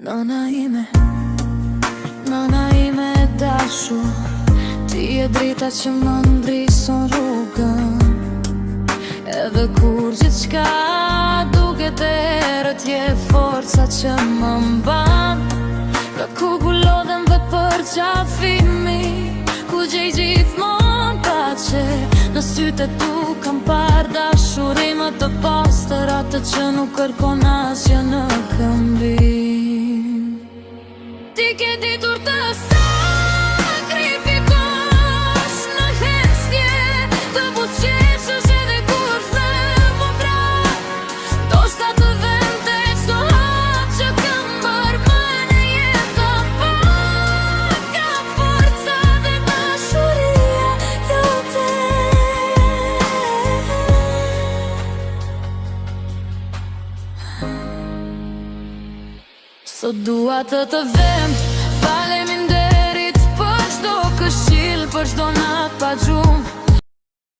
Nëna ime e dashur, ti e drita që më ndrison rrugën. Edhe kur gjithçka duket e errët, je forca që më mban. Ka ku lodhem dhe për qafimi, ku gjej gjithmonë pace. Në sytë e tu kam par dashurimë të pastër, atë që nuk kërkon asgjë në këmbim. Ti ke ditur të sakrifikosh në hestje, të buzëqeshësh edhe kur s'më vran. Ndoshta të vente çdo hap që kam bërë më në jetë, pak ka forca dhe dashuria jote. Sot dua të vem faleminderit për çdo këshill, për çdo natë pa gjumë.